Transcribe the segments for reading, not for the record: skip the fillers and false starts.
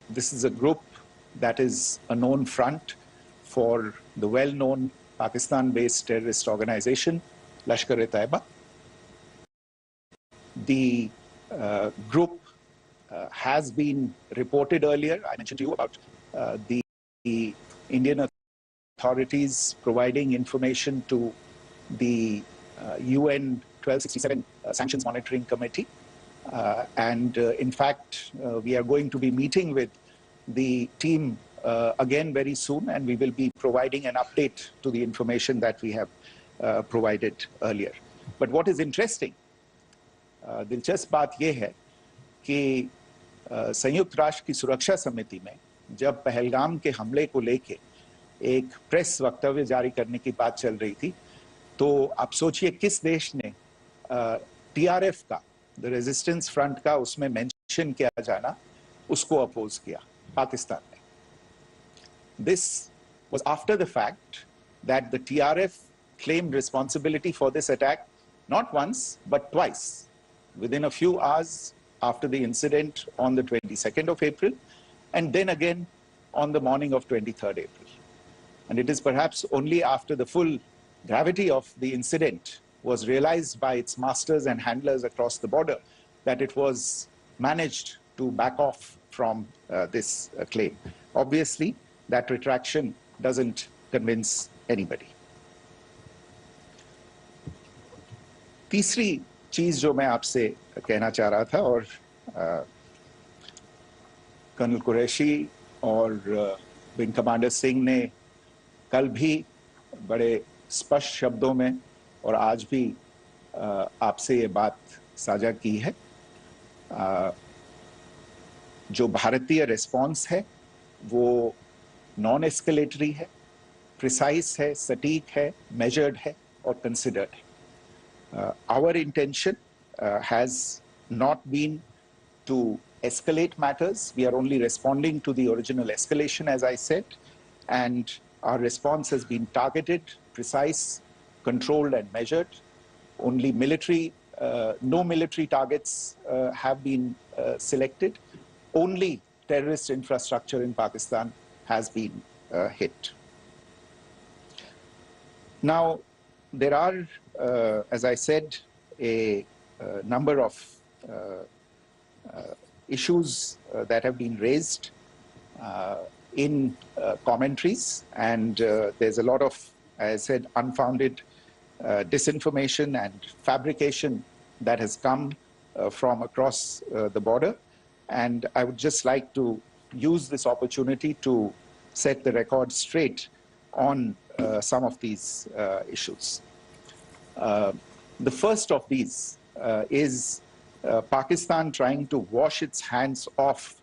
This is a group that is a known front for the well-known Pakistan-based terrorist organization, Lashkar-e-Taiba. The group has been reported earlier. I mentioned to you about the Indian authorities providing information to the UN 1267 Sanctions Monitoring Committee. In fact, we are going to be meeting with the team again very soon, and we will be providing an update to the information that we have provided earlier. But what is interesting, दिलचस्प बात यह है कि संयुक्त राष्ट्र की सुरक्षा समिति में जब पहलगाम के हमले को लेके एक प्रेस वक्तव्य जारी करने की बात चल रही थी, तो आप सोचिए किस देश ने टीआरएफ का, द रेजिस्टेंस फ्रंट का उसमें मेंशन किया जाना, उसको अपोज किया, पाकिस्तान ने. This was after the fact that the TRF claimed responsibility for this attack not once but twice, within a few hours after the incident on the 22nd of April, and then again on the morning of 23rd April. And it is perhaps only after the full gravity of the incident was realized by its masters and handlers across the border that it was managed to back off from this claim. Obviously, that retraction doesn't convince anybody. तीसरी चीज जो मैं आपसे कहना चाह रहा था, और कर्नल कुरैशी और विंग कमांडर सिंह ने कल भी बड़े स्पष्ट शब्दों में और आज भी आपसे ये बात साझा की है. जो भारतीय रिस्पॉन्स है वो नॉन एस्केलेटरी है, प्रिसाइज है, सटीक है, मेजर्ड है और कंसिडर्ड है. Our intention has not been to escalate matters. We are only responding to the original escalation, as I said, and our response has been targeted, precise, controlled and measured. Only military, no military targets have been selected. Only terrorist infrastructure in Pakistan has been hit. Now, there are, as I said, a number of issues that have been raised in commentaries, and there's a lot of, as I said, unfounded disinformation and fabrication that has come from across the border. And I would just like to use this opportunity to set the record straight on some of these issues. The first of these is Pakistan trying to wash its hands off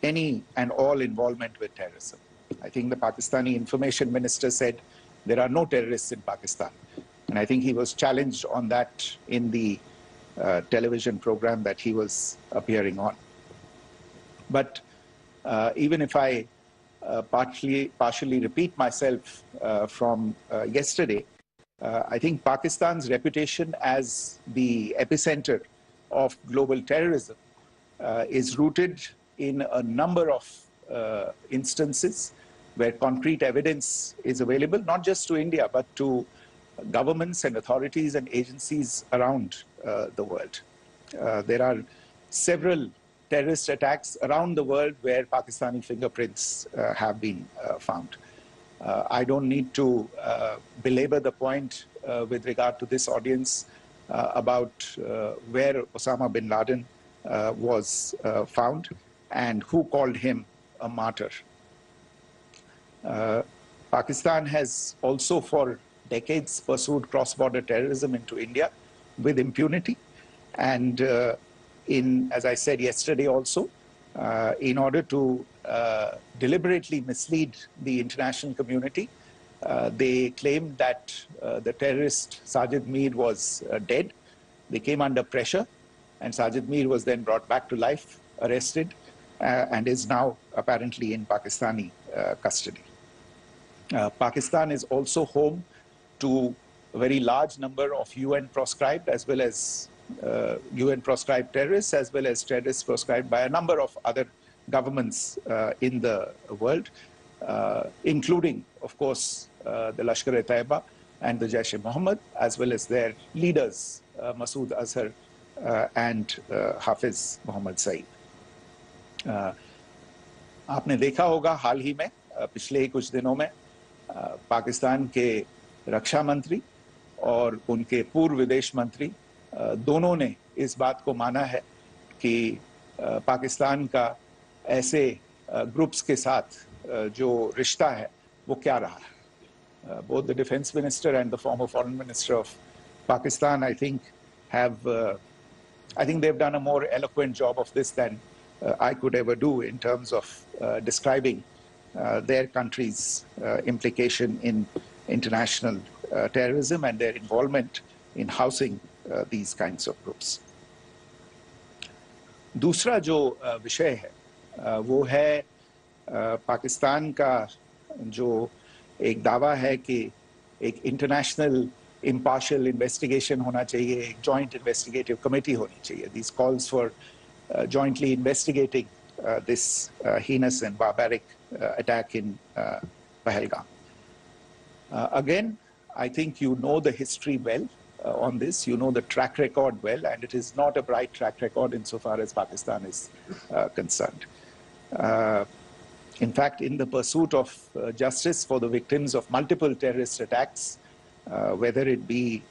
any and all involvement with terrorism. I think the Pakistani information minister said there are no terrorists in Pakistan. And I think he was challenged on that in the television program that he was appearing on. But even if I partially repeat myself from yesterday, I think Pakistan's reputation as the epicenter of global terrorism is rooted in a number of instances where concrete evidence is available, not just to India, but to governments and authorities and agencies around the world. There are several terrorist attacks around the world where Pakistani fingerprints have been found. I don't need to belabor the point with regard to this audience about where Osama bin Laden was found and who called him a martyr. Pakistan has also for decades pursued cross-border terrorism into India with impunity. And as I said yesterday also, in order to deliberately mislead the international community, they claimed that the terrorist Sajid Mir was dead. They came under pressure, and Sajid Mir was then brought back to life, arrested, and is now apparently in Pakistani custody. Pakistan is also home to a very large number of UN proscribed as well as UN proscribed terrorists, as well as terrorists proscribed by a number of other governments in the world, including, of course, the Lashkar-e-Taiba and the Jaish-e-Mohammed, as well as their leaders, Masood Azhar and Hafiz Mohammed Saeed. आपने देखा होगा हाल ही में पिछले ही कुछ दिनों में पाकिस्तान के रक्षा मंत्री और उनके पूर्व विदेश मंत्री दोनों ने इस बात को माना है कि पाकिस्तान का ऐसे ग्रुप्स के साथ जो रिश्ता है वो क्या रहा है. Both the defense minister and the former foreign minister of Pakistan, I think they've done a more eloquent job of this than I could ever do in terms of describing their country's implication in international terrorism and their involvement in housing these kinds of groups. दूसरा जो विषय है वो है पाकिस्तान का जो एक दावा है कि एक इंटरनेशनल impartial investigation होना चाहिए, एक joint investigative committee होनी चाहिए. These calls for jointly investigating this heinous and barbaric attack in Pahalgam. Again, I think you know the history well on this. You know the track record well, and it is not a bright track record insofar as Pakistan is concerned. In fact, in the pursuit of justice for the victims of multiple terrorist attacks, whether it be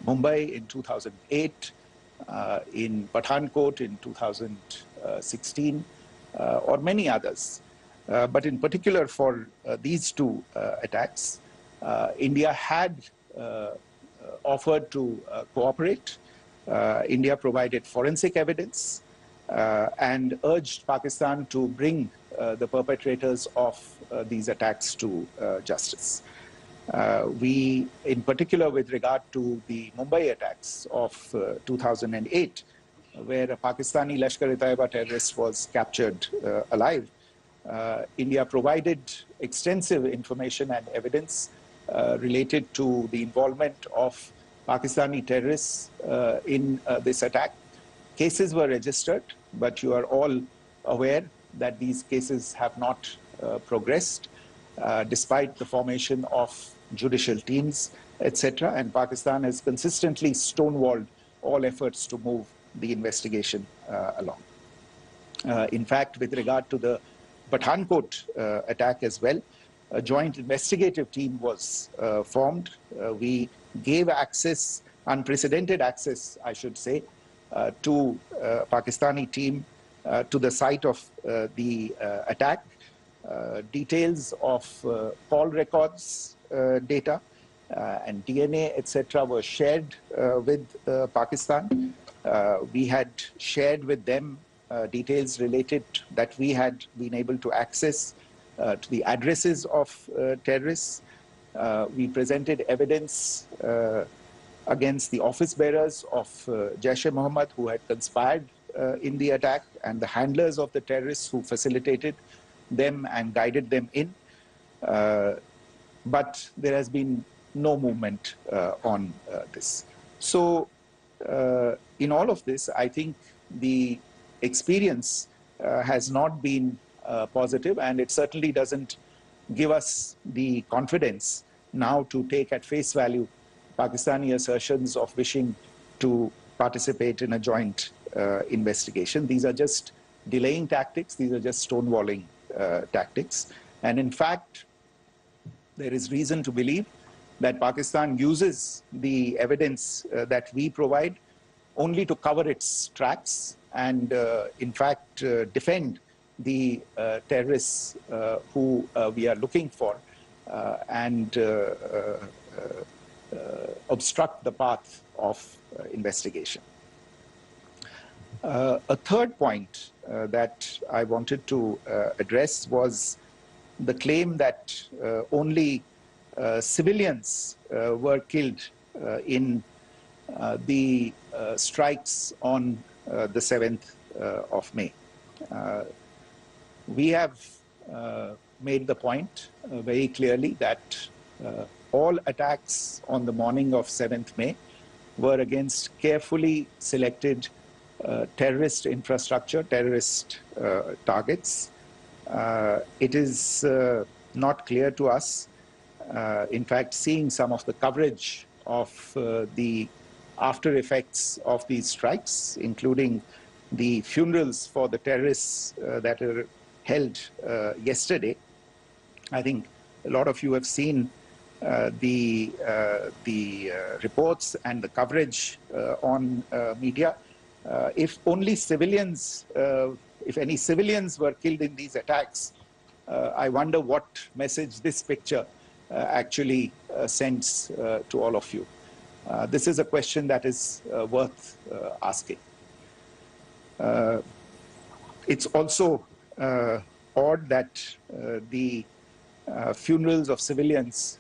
Mumbai in 2008, in Pathankot in 2016, or many others, but in particular for these two attacks, India had offered to cooperate. India provided forensic evidence and urged Pakistan to bring the perpetrators of these attacks to justice. We, in particular with regard to the Mumbai attacks of 2008, where a Pakistani Lashkar-e-Taiba terrorist was captured alive, India provided extensive information and evidence related to the involvement of Pakistani terrorists in this attack. Cases were registered, but you are all aware that these cases have not progressed, despite the formation of judicial teams, etc. And Pakistan has consistently stonewalled all efforts to move the investigation along. In fact, with regard to the Pathankot attack as well, a joint investigative team was formed. We gave access, unprecedented access, I should say, to Pakistani team to the site of the attack. Details of call records data and DNA, etc., were shared with Pakistan. We had shared with them details related that we had been able to access to the addresses of terrorists. We presented evidence against the office bearers of Jaish-e-Mohammed who had conspired in the attack, and the handlers of the terrorists who facilitated them and guided them in. But there has been no movement on this. So in all of this, I think the experience has not been positive, and it certainly doesn't give us the confidence now to take at face value Pakistani assertions of wishing to participate in a joint investigation. These are just delaying tactics. These are just stonewalling tactics. And in fact, there is reason to believe that Pakistan uses the evidence that we provide only to cover its tracks and, in fact, defend the terrorists who we are looking for and obstruct the path of investigation. A third point that I wanted to address was the claim that only civilians were killed in the strikes on the 7th of May. We have made the point very clearly that all attacks on the morning of 7th May were against carefully selected terrorist infrastructure, terrorist targets. It is not clear to us. In fact, seeing some of the coverage of the after effects of these strikes, including the funerals for the terrorists that were held yesterday, I think a lot of you have seen the reports and the coverage on media. If only civilians, if any civilians were killed in these attacks, I wonder what message this picture actually sends to all of you. This is a question that is worth asking. It's also odd that the funerals of civilians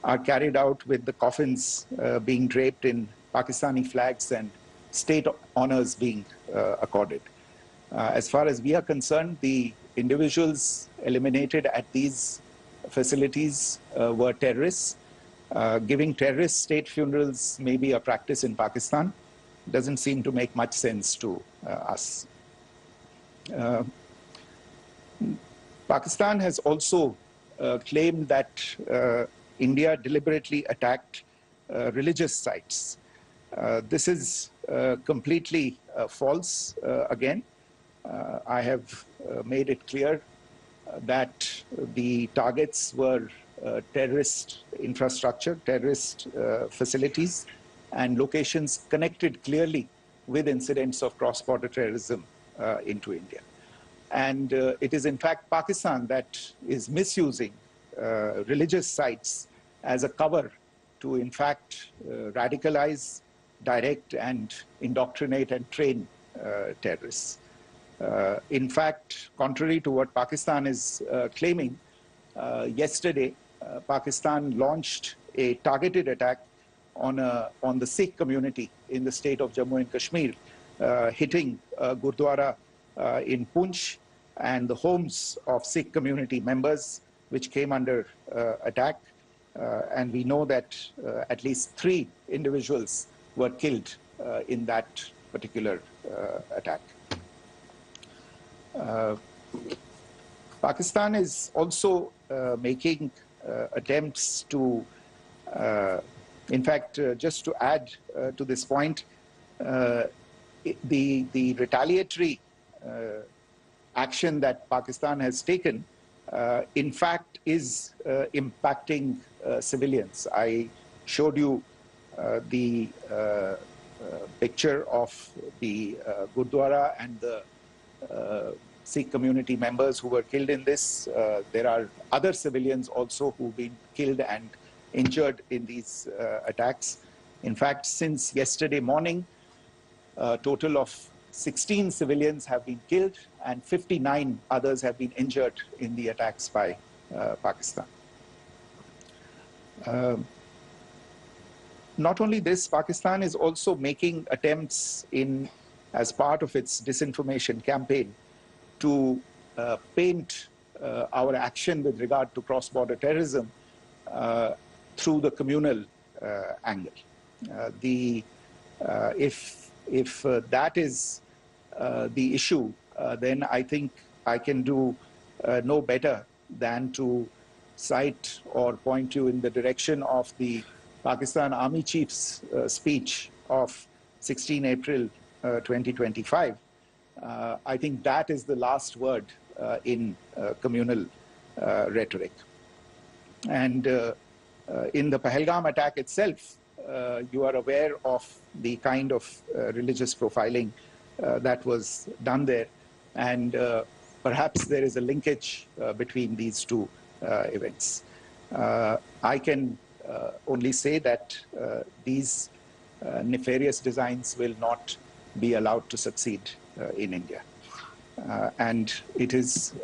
are carried out with the coffins being draped in Pakistani flags and state honors being accorded. As far as we are concerned, the individuals eliminated at these facilities were terrorists. Giving terrorist state funerals may be a practice in Pakistan. Doesn't seem to make much sense to us. Pakistan has also claimed that India deliberately attacked religious sites. This is completely false again. I have made it clear that the targets were terrorist infrastructure, terrorist facilities, and locations connected clearly with incidents of cross-border terrorism into India. And it is in fact Pakistan that is misusing religious sites as a cover to in fact radicalize, direct and indoctrinate and train terrorists. In fact, contrary to what Pakistan is claiming, yesterday Pakistan launched a targeted attack on the Sikh community in the state of Jammu and Kashmir, hitting Gurdwara in Poonch and the homes of Sikh community members, which came under attack. And we know that at least 3 individuals were killed in that particular attack. Pakistan is also making attempts to, in fact, just to add to this point, the retaliatory action that Pakistan has taken, in fact, is impacting civilians. I showed you the picture of the Gurdwara and the Sikh community members who were killed in this. There are other civilians also who've been killed and injured in these attacks. In fact, since yesterday morning, a total of 16 civilians have been killed and 59 others have been injured in the attacks by Pakistan. Not only this, Pakistan is also making attempts as part of its disinformation campaign to paint our action with regard to cross-border terrorism through the communal angle. If that is the issue, then I think I can do no better than to cite or point you in the direction of the Pakistan Army Chief's speech of 16 April 2025. I think that is the last word in communal rhetoric. And in the Pahalgam attack itself, you are aware of the kind of religious profiling that was done there. And perhaps there is a linkage between these two events. I can only say that these nefarious designs will not be allowed to succeed in India. And it is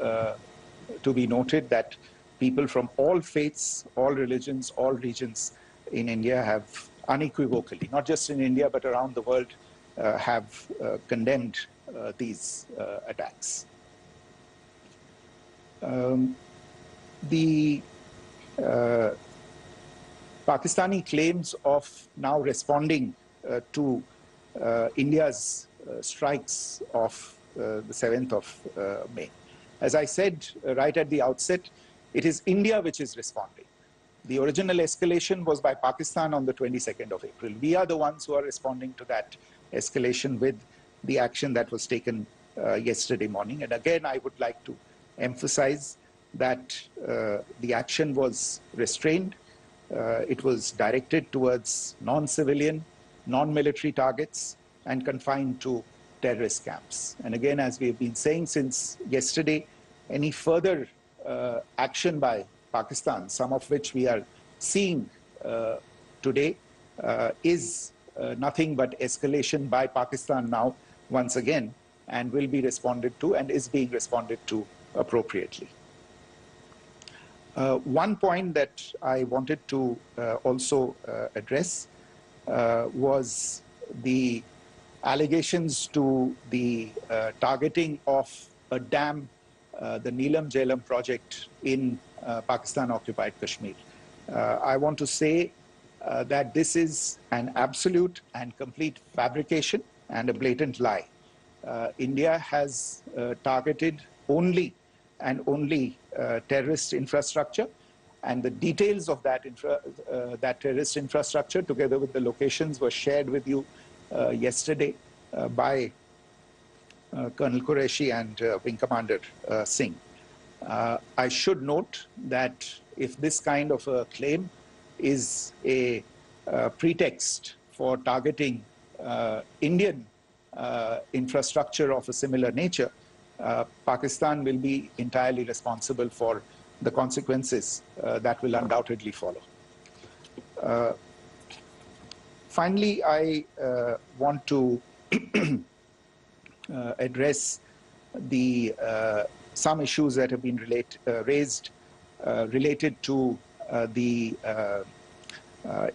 to be noted that people from all faiths, all religions, all regions in India have unequivocally, not just in India, but around the world, have condemned these attacks. The Pakistani claims of now responding to India's strikes of the 7th of May. As I said right at the outset, it is India which is responding. The original escalation was by Pakistan on the 22nd of April. We are the ones who are responding to that escalation with the action that was taken yesterday morning. And again, I would like to emphasize that the action was restrained. It was directed towards non-civilian, non-military targets and confined to terrorist camps. And again, as we have been saying since yesterday, any further action by Pakistan, some of which we are seeing today, is nothing but escalation by Pakistan now, once again, and will be responded to and is being responded to appropriately. One point that I wanted to also address was the allegations to the targeting of a dam, the Neelam Jhelum project in Pakistan-occupied Kashmir. I want to say that this is an absolute and complete fabrication and a blatant lie. India has targeted only and only terrorist infrastructure, and the details of that, that terrorist infrastructure, together with the locations, were shared with you yesterday by Colonel Qureshi and Wing Commander Singh. I should note that if this kind of a claim is a pretext for targeting Indian infrastructure of a similar nature, Pakistan will be entirely responsible for the consequences that will undoubtedly follow. Finally, I want to address the some issues that have been raised related to the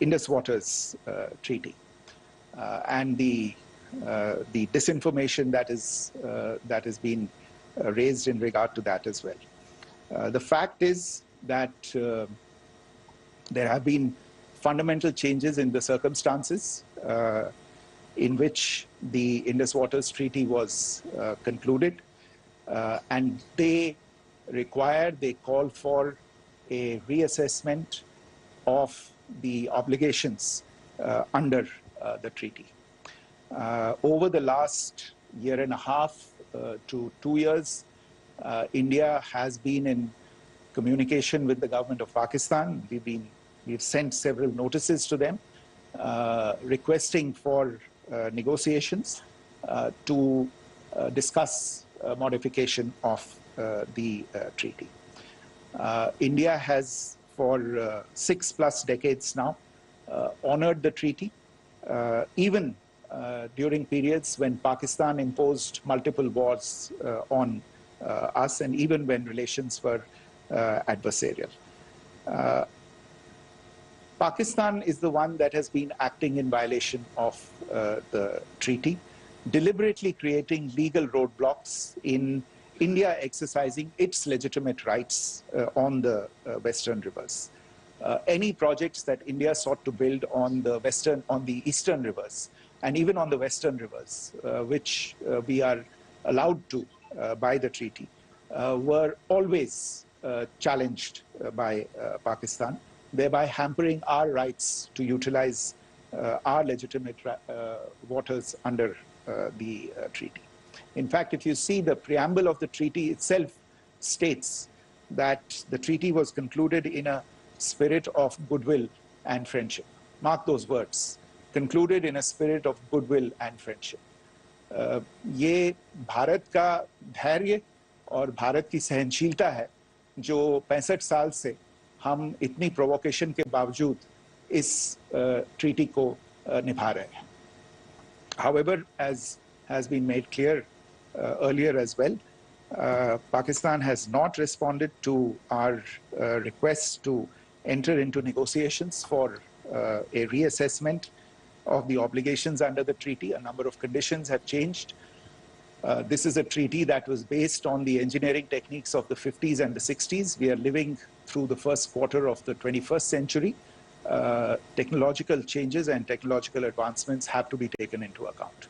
Indus Waters Treaty and the disinformation that has been raised in regard to that as well. The fact is that there have been fundamental changes in the circumstances in which the Indus Waters Treaty was concluded, and they call for a reassessment of the obligations under the treaty. Over the last year and a half to 2 years, India has been in communication with the government of Pakistan. We've sent several notices to them requesting for negotiations to discuss modification of the treaty. India has for 6+ decades now honored the treaty, even during periods when Pakistan imposed multiple wars on us, and even when relations were adversarial. Pakistan is the one that has been acting in violation of the treaty, deliberately creating legal roadblocks in India exercising its legitimate rights on the Western rivers. Any projects that India sought to build on the Eastern rivers, and even on the Western rivers, which we are allowed to by the treaty, were always challenged by Pakistan, thereby hampering our rights to utilize our legitimate waters under the treaty. In fact, if you see the preamble of the treaty itself states that the treaty was concluded in a spirit of goodwill and friendship. Mark those words, concluded in a spirit of goodwill and friendship. ये भारत का धैर्य और भारत की सहनशीलता है जो 65 साल से हम इतनी प्रोवोकेशन के बावजूद इस ट्रीटी को निभा रहे हैं. However, as has been made clear earlier as well, Pakistan has not responded to our requests to enter into negotiations for a reassessment of the obligations under the treaty. A number of conditions have changed. This is a treaty that was based on the engineering techniques of the 50s and the 60s. We are living through the first quarter of the 21st century. Technological changes and technological advancements have to be taken into account.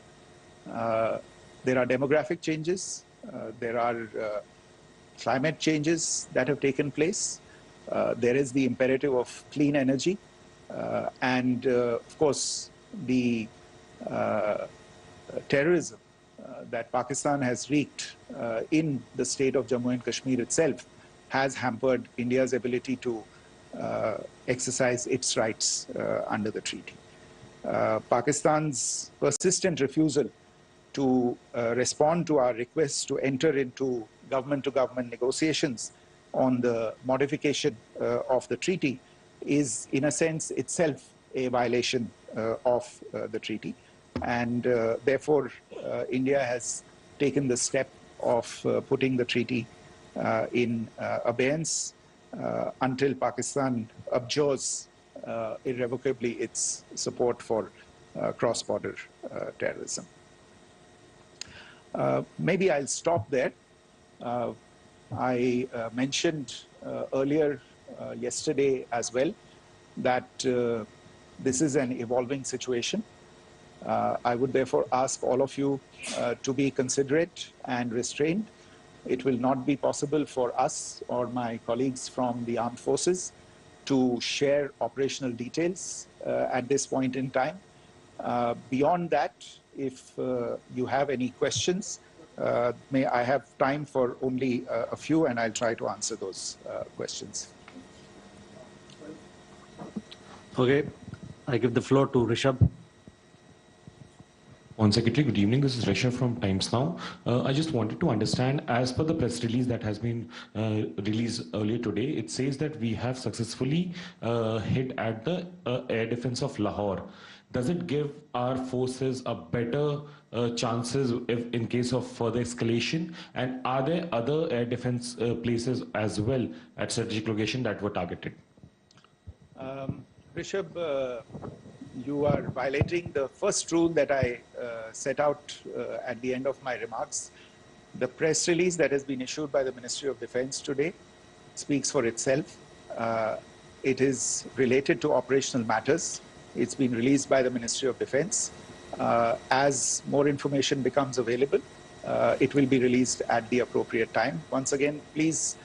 There are demographic changes. There are climate changes that have taken place. There is the imperative of clean energy. And of course, the terrorism that Pakistan has wreaked in the state of Jammu and Kashmir itself has hampered India's ability to exercise its rights under the treaty. Pakistan's persistent refusal to respond to our requests to enter into government-to-government negotiations on the modification of the treaty is, in a sense, itself a violation of the treaty. And therefore, India has taken the step of putting the treaty in abeyance until Pakistan abjures irrevocably its support for cross-border terrorism. Maybe I'll stop there. I mentioned earlier yesterday as well that this is an evolving situation. I would therefore ask all of you to be considerate and restrained. It will not be possible for us or my colleagues from the armed forces to share operational details at this point in time. Beyond that, if you have any questions, may I have time for only a few, and I'll try to answer those questions. Okay, I give the floor to Rishabh. Foreign Secretary, good evening. This is Rishabh from Times Now. I just wanted to understand, as per the press release that has been released earlier today, it says that we have successfully hit at the air defense of Lahore. Does it give our forces a better chances if in case of further escalation? And are there other air defense places as well at strategic location that were targeted? Rishabh, you are violating the first rule that I set out at the end of my remarks. The press release that has been issued by the Ministry of Defense today speaks for itself. It is related to operational matters. It's been released by the Ministry of Defense. As more information becomes available, it will be released at the appropriate time. Once again, please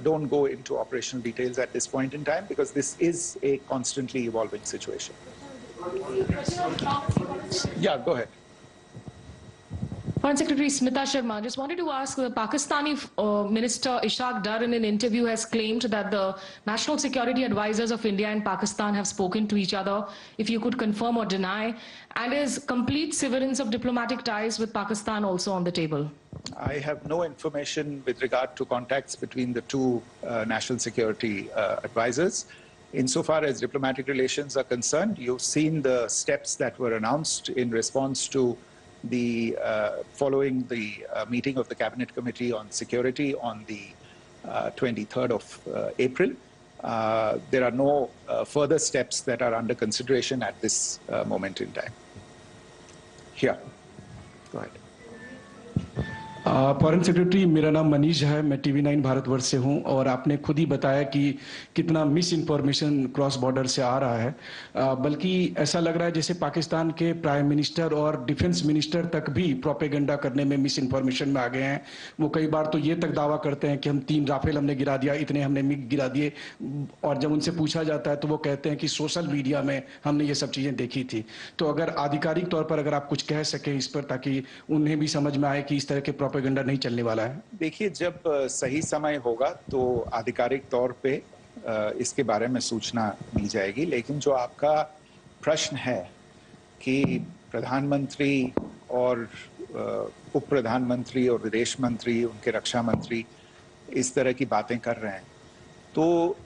don't go into operational details at this point in time, because this is a constantly evolving situation. Yeah, go ahead. Foreign Secretary Smita Sharma, just wanted to ask, the Pakistani Minister Ishaq Dar in an interview has claimed that the national security advisors of India and Pakistan have spoken to each other. If you could confirm or deny, and is complete severance of diplomatic ties with Pakistan also on the table? I have no information with regard to contacts between the two national security advisors. Insofar as diplomatic relations are concerned, you've seen the steps that were announced in response to the following the meeting of the Cabinet Committee on Security on the 23rd of April. There are no further steps that are under consideration at this moment in time. Here, go ahead. Foreign secretary, मेरा नाम मनीष है, मैं TV9 Bharatvarsh से हूं, और आपने खुद ही बताया कि कितना मिस इन्फॉर्मेशन क्रॉस बॉर्डर से आ रहा है, बल्कि ऐसा लग रहा है जैसे पाकिस्तान के प्राइम मिनिस्टर और डिफेंस मिनिस्टर तक भी प्रोपेगेंडा करने में मिस इन्फॉर्मेशन में आ गए हैं। वो कई बार तो ये तक दावा करते हैं कि हम 3 राफेल हमने गिरा दिया, इतने हमने मिग गिरा दिए, और जब उनसे पूछा जाता है तो वो कहते हैं कि सोशल मीडिया में हमने ये सब चीज़ें देखी थी। तो अगर आधिकारिक तौर पर अगर आप कुछ कह सकें इस पर, ताकि उन्हें भी समझ में आए कि इस तरह के प्रोपेगेंडा नहीं चलने वाला है। देखिए, जब सही समय होगा तो आधिकारिक तौर पे इसके बारे में सूचना दी जाएगी, लेकिन जो आपका प्रश्न है कि प्रधानमंत्री और उप प्रधानमंत्री और विदेश मंत्री, उनके रक्षा मंत्री इस तरह की बातें कर रहे हैं, तो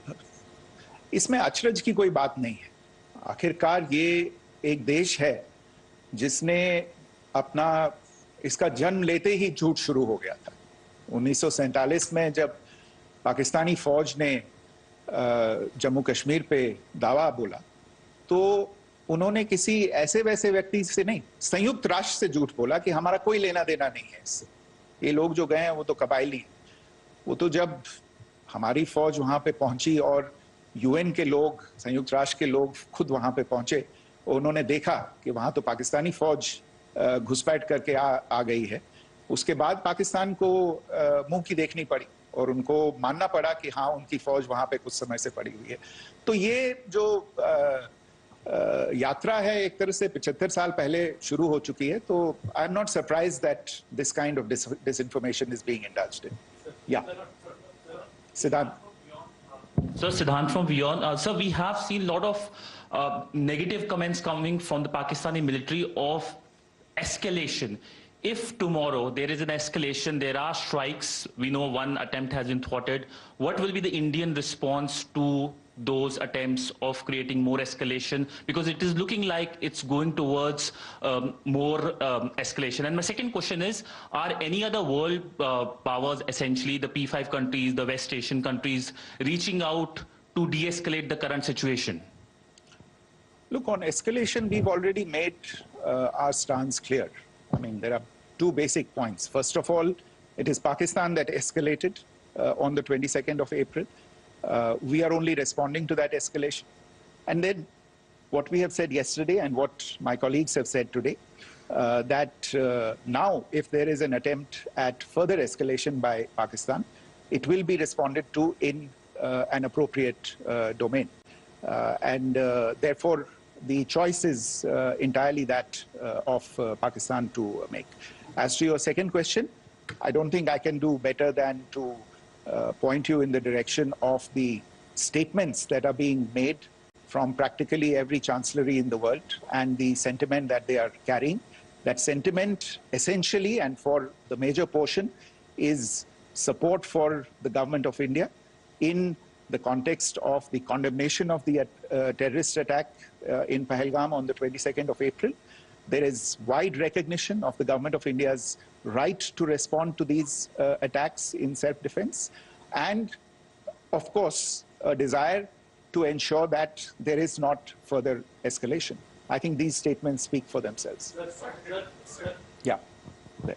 इसमें अचरज की कोई बात नहीं है। आखिरकार ये एक देश है जिसने अपना इसका जन्म लेते ही झूठ शुरू हो गया था। 1947 में जब पाकिस्तानी फौज ने जम्मू कश्मीर पे दावा बोला, तो उन्होंने किसी ऐसे वैसे व्यक्ति से नहीं, संयुक्त राष्ट्र से झूठ बोला कि हमारा कोई लेना देना नहीं है इससे, ये लोग जो गए हैं वो तो कबायली हैं। वो तो जब हमारी फौज वहां पे पहुंची और यूएन के लोग, संयुक्त राष्ट्र के लोग खुद वहां पे पहुंचे, उन्होंने देखा कि वहां तो पाकिस्तानी फौज घुसपैठ करके आ गई है, उसके बाद पाकिस्तान को मुंह की देखनी पड़ी और उनको मानना पड़ा कि हाँ, उनकी फौज वहां पे कुछ समय से पड़ी हुई है। तो ये जो यात्रा है एक तरह से 75 साल पहले शुरू हो चुकी है, तो I am not surprised that this kind of disinformation is being indulged in. या Siddhant. So Siddhant from Beyond. Sir, we have seen a lot of negative comments coming from the Pakistani military of escalation. If tomorrow there is an escalation, there are strikes, we know one attempt has been thwarted, what will be the Indian response to those attempts of creating more escalation? Because it is looking like it's going towards more escalation. And my second question is, are any other world powers, essentially the P5 countries, the West Asian countries, reaching out to de-escalate the current situation? Look, on escalation, we've already made our stance clear. I mean, there are two basic points. First of all, it is Pakistan that escalated on the 22nd of April. We are only responding to that escalation. And then what we have said yesterday and what my colleagues have said today, that now if there is an attempt at further escalation by Pakistan, it will be responded to in an appropriate domain. And therefore, the choice is entirely that of Pakistan to make. As to your second question, I don't think I can do better than to point you in the direction of the statements that are being made from practically every chancellery in the world and the sentiment that they are carrying. That sentiment essentially and for the major portion is support for the government of India in the context of the condemnation of the terrorist attack in Pahalgam on the 22nd of April. There is wide recognition of the government of India's right to respond to these attacks in self-defense, and of course, a desire to ensure that there is not further escalation. I think these statements speak for themselves. Yeah. There.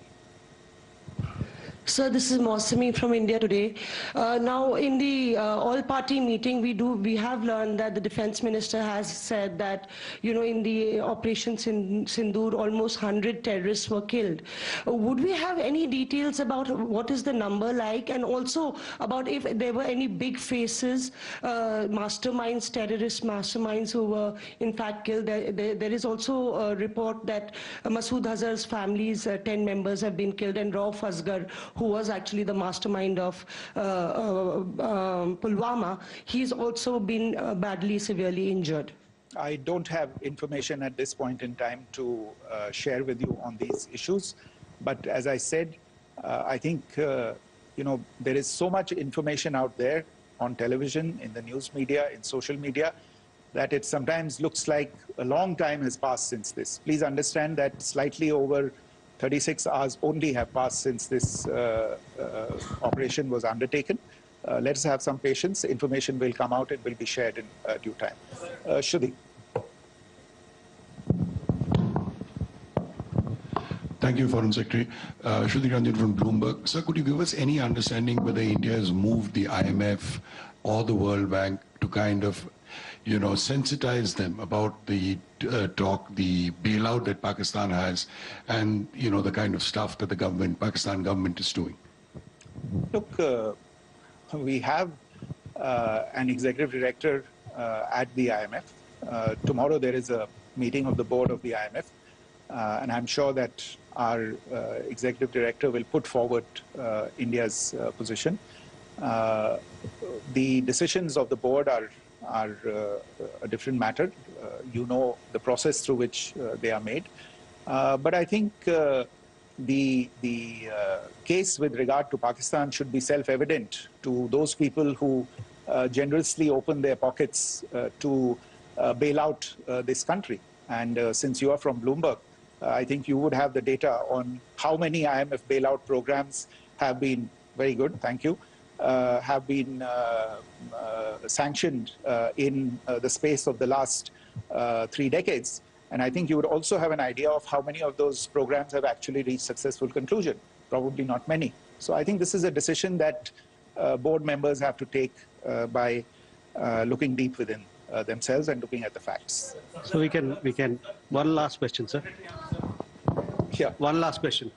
Sir, this is Mausami from India Today. Now, in the all-party meeting, we have learned that the defense minister has said that, you know, in the operations in Sindoor, almost 100 terrorists were killed. Would we have any details about what is the number like, and also about if there were any big faces, masterminds, terrorist masterminds who were in fact killed? There is also a report that Masood Azhar's family's 10 members have been killed, and Rauf Asghar, who was actually the mastermind of Pulwama, he's also been badly, severely injured. I don't have information at this point in time to share with you on these issues. But as I said, I think, you know, there is so much information out there on television, in the news media, in social media, that it sometimes looks like a long time has passed since this. Please understand that slightly over 36 hours only have passed since this operation was undertaken. Let us have some patience. Information will come out. It will be shared in due time. Shruti. Thank you, Foreign Secretary. Shruti Ranjan from Bloomberg. Sir, could you give us any understanding whether India has moved the IMF or the World Bank to kind of, you know, sensitize them about the the bailout that Pakistan has, and, you know, the kind of stuff that the Pakistan government is doing? Look, we have an executive director at the IMF. Tomorrow there is a meeting of the board of the IMF, and I'm sure that our executive director will put forward India's position. The decisions of the board are a different matter. You know the process through which they are made. But I think the case with regard to Pakistan should be self-evident to those people who generously open their pockets to bail out this country. And since you are from Bloomberg, I think you would have the data on how many IMF bailout programs have been, very good, thank you, have been sanctioned in the space of the last 3 decades. And I think you would also have an idea of how many of those programs have actually reached successful conclusion. Probably not many. So I think this is a decision that board members have to take by looking deep within themselves and looking at the facts. So we can, one last question, sir. Yeah. One last question.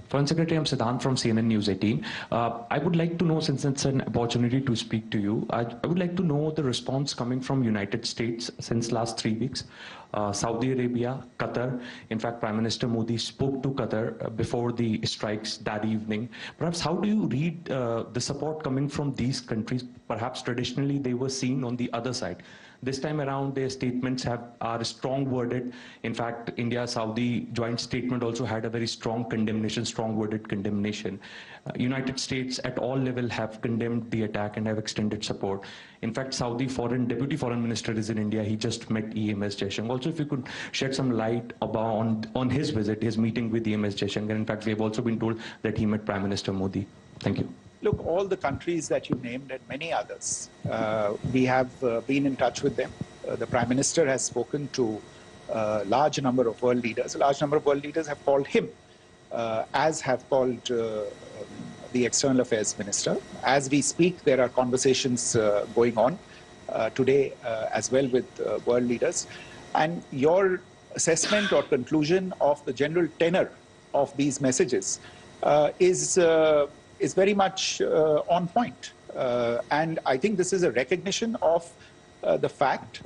Foreign Secretary, I'm Siddhant from CNN News 18. I would like to know, since it's an opportunity to speak to you, I would like to know the response coming from United States since last 3 weeks. Saudi Arabia, Qatar. In fact, Prime Minister Modi spoke to Qatar before the strikes that evening. Perhaps how do you read the support coming from these countries? Perhaps traditionally they were seen on the other side. This time around, their statements are strong worded. In fact, India-Saudi joint statement also had a very strong condemnation, strong worded condemnation. United States at all level have condemned the attack and have extended support. In fact, Saudi Deputy Foreign Minister is in India. He just met EMS Jaishankar. Also, if you could shed some light on his visit, his meeting with EMS Jaishankar. In fact, we have also been told that he met Prime Minister Modi. Thank you. Look, all the countries that you named and many others, we have been in touch with them. The Prime Minister has spoken to a large number of world leaders. A large number of world leaders have called him, as have called the External Affairs Minister. As we speak, there are conversations going on today as well with world leaders. And your assessment or conclusion of the general tenor of these messages is very much on point. And I think this is a recognition of the fact,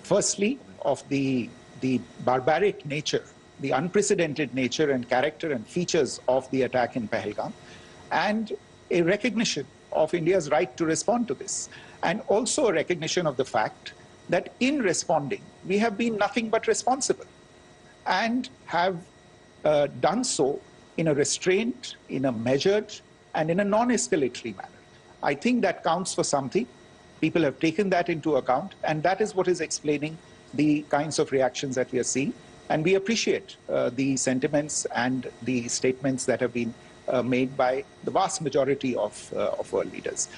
firstly, of the barbaric nature, the unprecedented nature and character and features of the attack in Pahalgam, and a recognition of India's right to respond to this. And also a recognition of the fact that in responding, we have been nothing but responsible and have done so in a restrained, in a measured, and in a non-escalatory manner. I think that counts for something. People have taken that into account, and that is what is explaining the kinds of reactions that we are seeing. And we appreciate the sentiments and the statements that have been made by the vast majority of world leaders.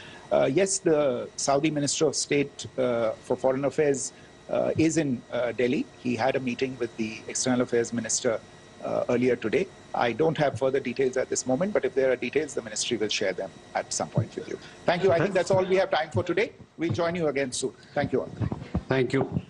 Yes, the Saudi Minister of State for Foreign Affairs is in Delhi. He had a meeting with the External Affairs Minister earlier today. I don't have further details at this moment, but if there are details, the ministry will share them at some point with you. Thank you. I think that's all we have time for today. We'll join you again soon. Thank you all. Thank you.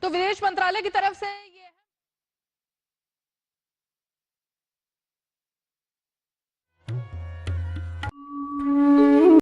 तो विदेश मंत्रालय की तरफ से